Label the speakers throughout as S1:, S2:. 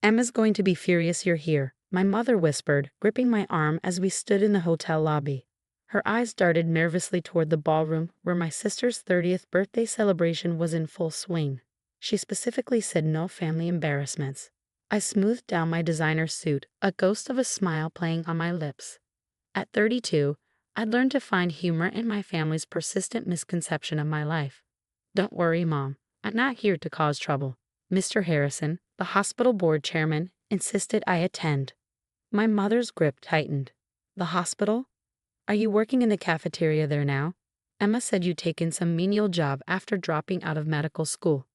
S1: Emma's going to be furious you're here, my mother whispered, gripping my arm as we stood in the hotel lobby. Her eyes darted nervously toward the ballroom where my sister's 30th birthday celebration was in full swing. She specifically said no family embarrassments. I smoothed down my designer suit, a ghost of a smile playing on my lips. At 32, I'd learned to find humor in my family's persistent misconception of my life. Don't worry, Mom. I'm not here to cause trouble. Mr. Harrison, the hospital board chairman, insisted I attend. My mother's grip tightened. The hospital? Are you working in the cafeteria there now? Emma said you'd taken some menial job after dropping out of medical school.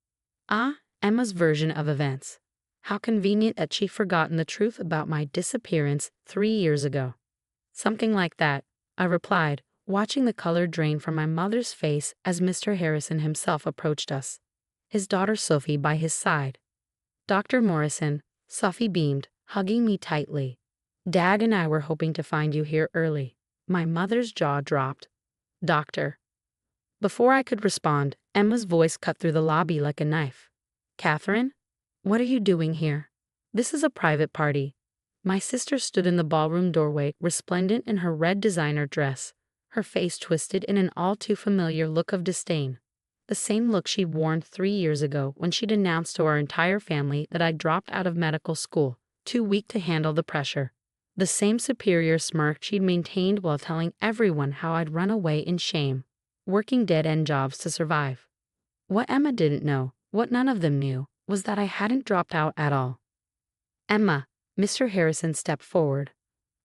S1: Ah, Emma's version of events. How convenient that she'd forgotten the truth about my disappearance 3 years ago. Something like that, I replied, watching the color drain from my mother's face as Mr. Harrison himself approached us, his daughter Sophie by his side. Dr. Morrison, Sophie beamed, hugging me tightly. Dad and I were hoping to find you here early. My mother's jaw dropped. Doctor. Before I could respond, Emma's voice cut through the lobby like a knife. Catherine? What are you doing here? This is a private party. My sister stood in the ballroom doorway, resplendent in her red designer dress, her face twisted in an all-too-familiar look of disdain. The same look she'd worn 3 years ago when she'd announced to our entire family that I'd dropped out of medical school, too weak to handle the pressure. The same superior smirk she'd maintained while telling everyone how I'd run away in shame, working dead-end jobs to survive. What Emma didn't know, what none of them knew, was that I hadn't dropped out at all. Emma, Mr. Harrison stepped forward.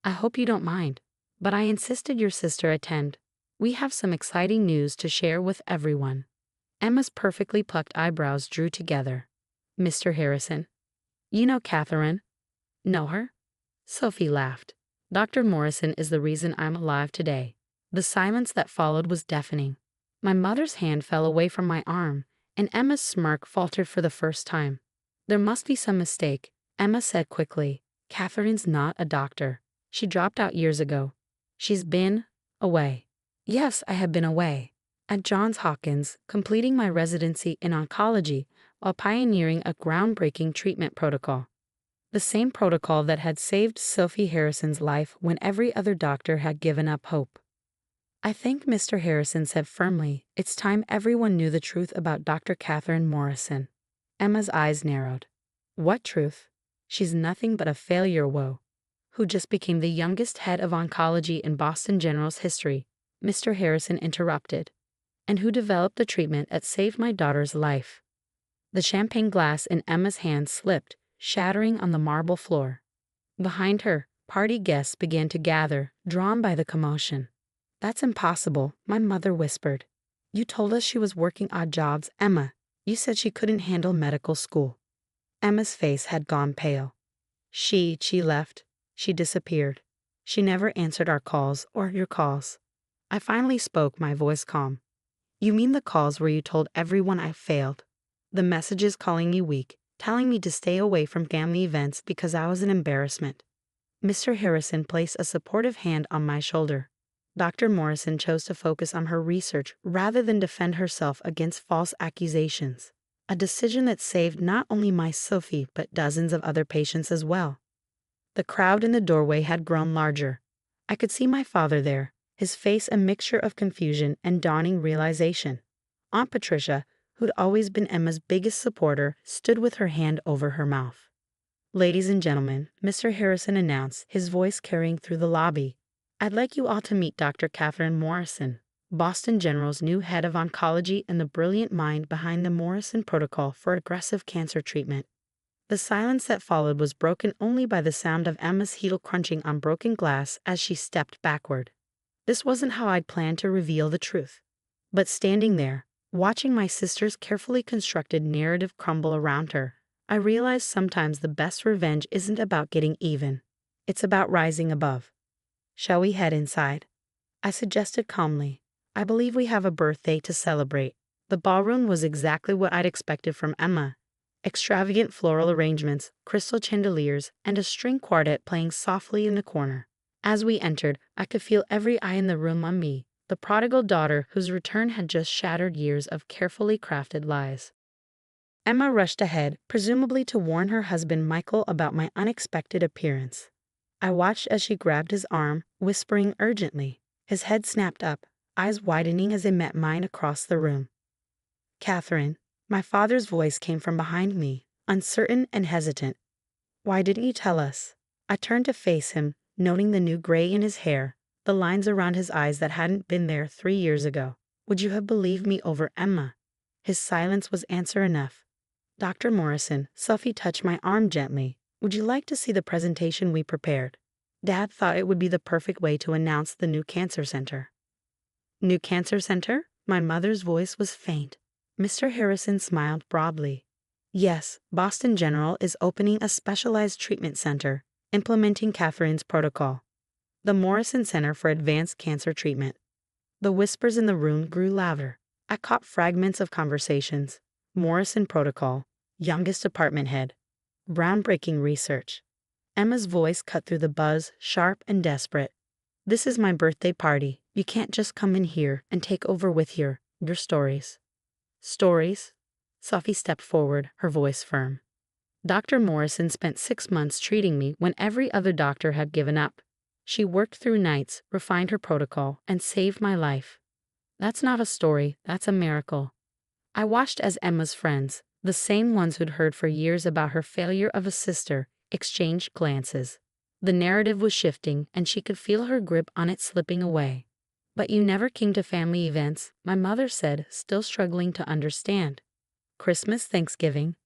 S1: I hope you don't mind, but I insisted your sister attend. We have some exciting news to share with everyone. Emma's perfectly plucked eyebrows drew together. Mr. Harrison. You know Catherine? Know her? Sophie laughed. Dr. Morrison is the reason I'm alive today. The silence that followed was deafening. My mother's hand fell away from my arm, and Emma's smirk faltered for the first time. There must be some mistake, Emma said quickly. Catherine's not a doctor. She dropped out years ago. She's been away. Yes, I have been away. At Johns Hopkins, completing my residency in oncology while pioneering a groundbreaking treatment protocol. The same protocol that had saved Sophie Harrison's life when every other doctor had given up hope. I think Mr. Harrison said firmly, it's time everyone knew the truth about Dr. Catherine Morrison. Emma's eyes narrowed. What truth? She's nothing but a failure woe, who just became the youngest head of oncology in Boston General's history, Mr. Harrison interrupted, and who developed the treatment that saved my daughter's life. The champagne glass in Emma's hand slipped, shattering on the marble floor. Behind her, party guests began to gather, drawn by the commotion. That's impossible, my mother whispered. You told us she was working odd jobs, Emma. You said she couldn't handle medical school. Emma's face had gone pale. She left. She disappeared. She never answered our calls or your calls. I finally spoke, my voice calm. You mean the calls where you told everyone I failed? The messages calling you weak, telling me to stay away from family events because I was an embarrassment. Mr. Harrison placed a supportive hand on my shoulder. Dr. Morrison chose to focus on her research rather than defend herself against false accusations, a decision that saved not only my Sophie but dozens of other patients as well. The crowd in the doorway had grown larger. I could see my father there, his face a mixture of confusion and dawning realization. Aunt Patricia, who'd always been Emma's biggest supporter, stood with her hand over her mouth. Ladies and gentlemen, Mr. Harrison announced, his voice carrying through the lobby. I'd like you all to meet Dr. Catherine Morrison, Boston General's new head of oncology and the brilliant mind behind the Morrison protocol for aggressive cancer treatment. The silence that followed was broken only by the sound of Emma's heel crunching on broken glass as she stepped backward. This wasn't how I'd planned to reveal the truth. But standing there, watching my sister's carefully constructed narrative crumble around her, I realized sometimes the best revenge isn't about getting even. It's about rising above. Shall we head inside? I suggested calmly. I believe we have a birthday to celebrate. The ballroom was exactly what I'd expected from Emma. Extravagant floral arrangements, crystal chandeliers, and a string quartet playing softly in the corner. As we entered, I could feel every eye in the room on me, the prodigal daughter whose return had just shattered years of carefully crafted lies. Emma rushed ahead, presumably to warn her husband Michael about my unexpected appearance. I watched as she grabbed his arm, whispering urgently. His head snapped up, eyes widening as they met mine across the room. "Catherine." My father's voice came from behind me, uncertain and hesitant. "Why didn't you tell us?" I turned to face him, noting the new gray in his hair, the lines around his eyes that hadn't been there 3 years ago. "Would you have believed me over Emma?" His silence was answer enough. "Dr. Morrison," Sophie touched my arm gently. "Would you like to see the presentation we prepared?" Dad thought it would be the perfect way to announce the new cancer center. "New cancer center?" My mother's voice was faint. Mr. Harrison smiled broadly. "Yes, Boston General is opening a specialized treatment center, implementing Catherine's protocol. The Morrison Center for Advanced Cancer Treatment." The whispers in the room grew louder. I caught fragments of conversations. Morrison protocol, youngest department head, groundbreaking research. Emma's voice cut through the buzz, sharp and desperate. "This is my birthday party. You can't just come in here and take over with your stories." "Stories?" Sophie stepped forward, her voice firm. "Dr. Morrison spent 6 months treating me when every other doctor had given up. She worked through nights, refined her protocol, and saved my life. That's not a story, that's a miracle." I watched as Emma's friends, the same ones who'd heard for years about her failure of a sister, exchanged glances. The narrative was shifting, and she could feel her grip on it slipping away. "But you never came to family events," my mother said, still struggling to understand. "Christmas, Thanksgiving."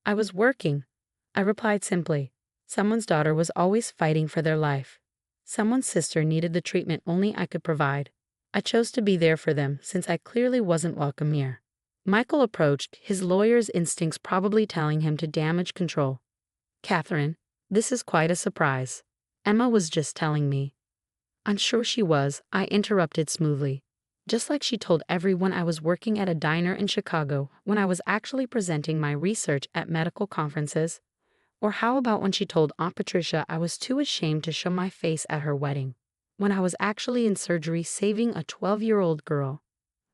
S1: "I was working," I replied simply. Someone's daughter was always fighting for their life. Someone's sister needed the treatment only I could provide. I chose to be there for them since I clearly wasn't welcome here. Michael approached, his lawyer's instincts probably telling him to damage control. "Catherine, this is quite a surprise. Emma was just telling me." "I'm sure she was," I interrupted smoothly. "Just like she told everyone I was working at a diner in Chicago when I was actually presenting my research at medical conferences. Or how about when she told Aunt Patricia I was too ashamed to show my face at her wedding, when I was actually in surgery saving a 12-year-old girl?"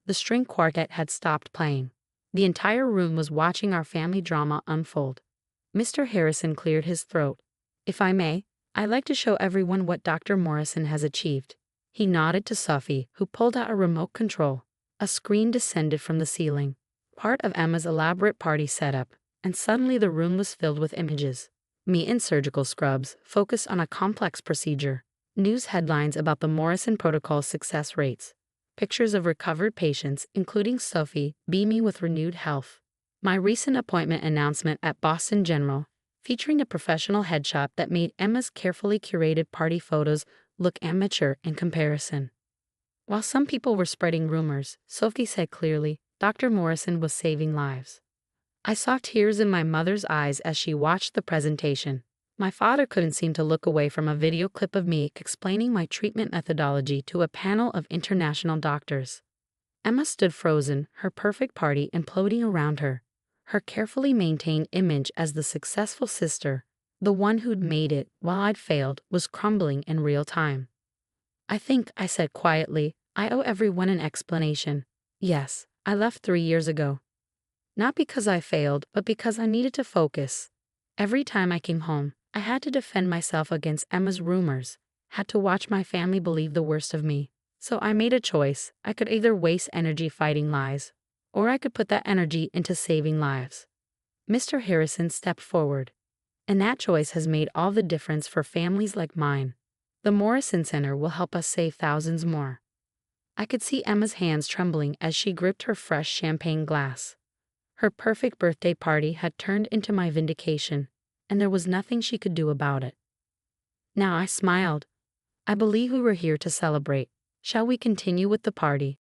S1: The string quartet had stopped playing. The entire room was watching our family drama unfold. Mr. Harrison cleared his throat. "If I may, I'd like to show everyone what Dr. Morrison has achieved." He nodded to Sophie, who pulled out a remote control. A screen descended from the ceiling, part of Emma's elaborate party setup, and suddenly the room was filled with images. Me in surgical scrubs, focused on a complex procedure. News headlines about the Morrison protocol's success rates. Pictures of recovered patients, including Sophie, beaming with renewed health. My recent appointment announcement at Boston General, featuring a professional headshot that made Emma's carefully curated party photos look amateur in comparison. While some people were spreading rumors, Sophie said clearly, Dr. Morrison was saving lives. I saw tears in my mother's eyes as she watched the presentation. My father couldn't seem to look away from a video clip of me explaining my treatment methodology to a panel of international doctors. Emma stood frozen, her perfect party imploding around her. Her carefully maintained image as the successful sister, the one who'd made it while I'd failed, was crumbling in real time. "I think," I said quietly, "I owe everyone an explanation. Yes, I left 3 years ago. Not because I failed, but because I needed to focus. Every time I came home, I had to defend myself against Emma's rumors, had to watch my family believe the worst of me. So I made a choice. I could either waste energy fighting lies, or I could put that energy into saving lives." Mr. Harrison stepped forward. "And that choice has made all the difference for families like mine. The Morrison Center will help us save thousands more." I could see Emma's hands trembling as she gripped her fresh champagne glass. Her perfect birthday party had turned into my vindication, and there was nothing she could do about it. Now I smiled. "I believe we were here to celebrate. Shall we continue with the party?"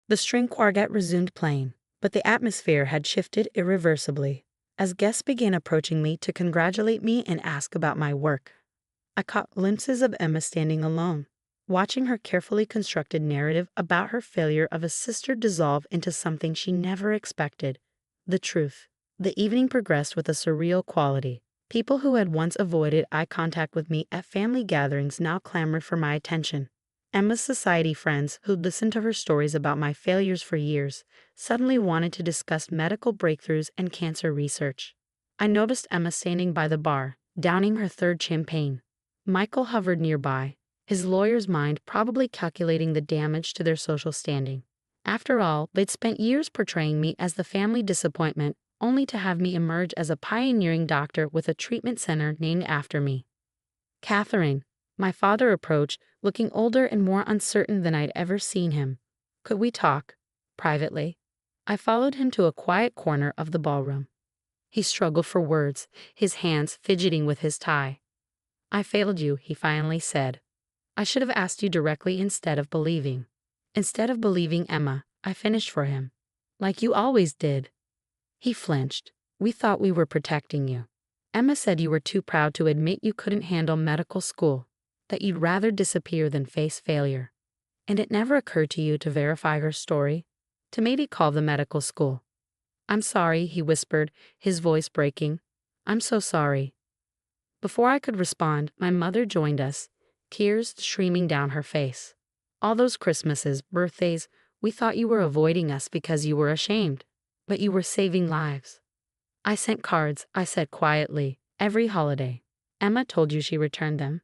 S1: The string quartet resumed playing, but the atmosphere had shifted irreversibly. As guests began approaching me to congratulate me and ask about my work, I caught glimpses of Emma standing alone, watching her carefully constructed narrative about her failure of a sister dissolve into something she never expected, the truth. The evening progressed with a surreal quality. People who had once avoided eye contact with me at family gatherings now clamored for my attention. Emma's society friends, who'd listened to her stories about my failures for years, suddenly wanted to discuss medical breakthroughs and cancer research. I noticed Emma standing by the bar, downing her third champagne. Michael hovered nearby, his lawyer's mind probably calculating the damage to their social standing. After all, they'd spent years portraying me as the family disappointment, only to have me emerge as a pioneering doctor with a treatment center named after me. Catherine, my father approached, looking older and more uncertain than I'd ever seen him. Could we talk? Privately. I followed him to a quiet corner of the ballroom. He struggled for words, his hands fidgeting with his tie. I failed you, he finally said. I should have asked you directly instead of believing. Instead of believing Emma, I finished for him. Like you always did. He flinched. We thought we were protecting you. Emma said you were too proud to admit you couldn't handle medical school, that you'd rather disappear than face failure. And it never occurred to you to verify her story, to maybe call the medical school. I'm sorry, he whispered, his voice breaking. I'm so sorry. Before I could respond, my mother joined us, tears streaming down her face. All those Christmases, birthdays, we thought you were avoiding us because you were ashamed, but you were saving lives. I sent cards, I said quietly, every holiday. Emma told you she returned them.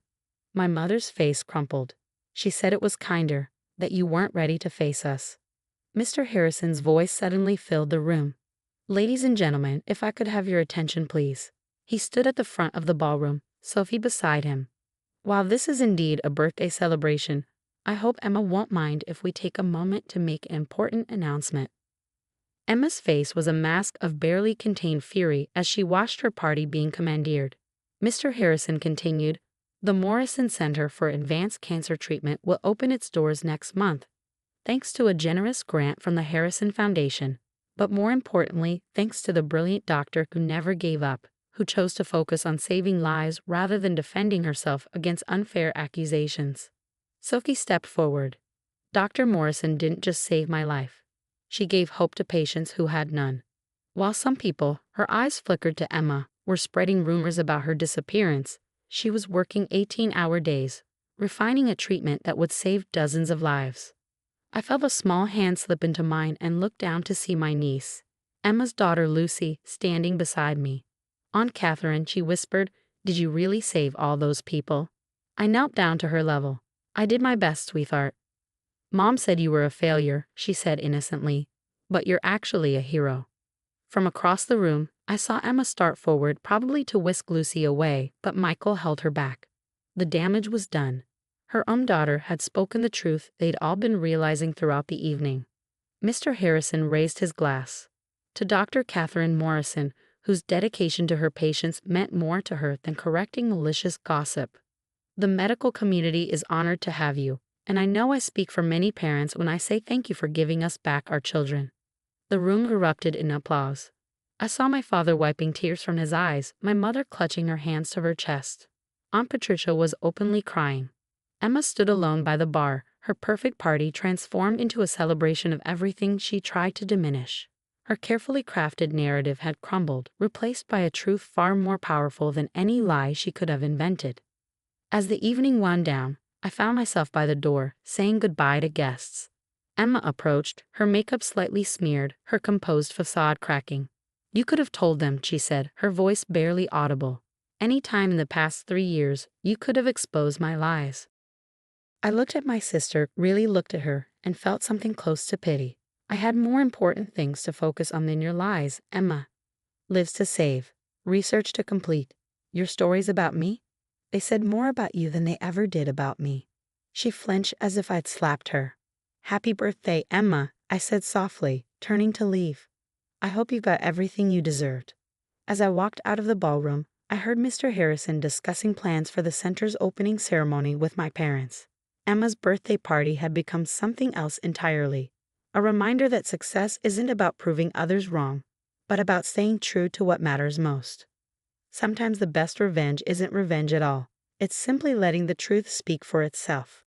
S1: My mother's face crumpled. She said it was kinder, that you weren't ready to face us. Mr. Harrison's voice suddenly filled the room. Ladies and gentlemen, if I could have your attention, please. He stood at the front of the ballroom, Sophie beside him. While this is indeed a birthday celebration, I hope Emma won't mind if we take a moment to make an important announcement. Emma's face was a mask of barely contained fury as she watched her party being commandeered. Mr. Harrison continued, the Morrison Center for Advanced Cancer Treatment will open its doors next month, thanks to a generous grant from the Harrison Foundation, but more importantly, thanks to the brilliant doctor who never gave up, who chose to focus on saving lives rather than defending herself against unfair accusations. Sophie stepped forward. Dr. Morrison didn't just save my life. She gave hope to patients who had none. While some people, her eyes flickered to Emma, were spreading rumors about her disappearance, she was working 18-hour days, refining a treatment that would save dozens of lives. I felt a small hand slip into mine and looked down to see my niece, Emma's daughter Lucy, standing beside me. Aunt Catherine, she whispered, did you really save all those people? I knelt down to her level. I did my best, sweetheart. Mom said you were a failure, she said innocently, but you're actually a hero. From across the room, I saw Emma start forward, probably to whisk Lucy away, but Michael held her back. The damage was done. Her own daughter had spoken the truth they'd all been realizing throughout the evening. Mr. Harrison raised his glass. To Dr. Catherine Morrison, whose dedication to her patients meant more to her than correcting malicious gossip. The medical community is honored to have you, and I know I speak for many parents when I say thank you for giving us back our children. The room erupted in applause. I saw my father wiping tears from his eyes, my mother clutching her hands to her chest. Aunt Patricia was openly crying. Emma stood alone by the bar, her perfect party transformed into a celebration of everything she tried to diminish. Her carefully crafted narrative had crumbled, replaced by a truth far more powerful than any lie she could have invented. As the evening wound down, I found myself by the door, saying goodbye to guests. Emma approached, her makeup slightly smeared, her composed facade cracking. You could have told them, she said, her voice barely audible. Any time in the past 3 years, you could have exposed my lies. I looked at my sister, really looked at her, and felt something close to pity. I had more important things to focus on than your lies, Emma. Lives to save, research to complete. Your stories about me? They said more about you than they ever did about me. She flinched as if I'd slapped her. Happy birthday, Emma, I said softly, turning to leave. I hope you got everything you deserved. As I walked out of the ballroom, I heard Mr. Harrison discussing plans for the center's opening ceremony with my parents. Emma's birthday party had become something else entirely. A reminder that success isn't about proving others wrong, but about staying true to what matters most. Sometimes the best revenge isn't revenge at all. It's simply letting the truth speak for itself.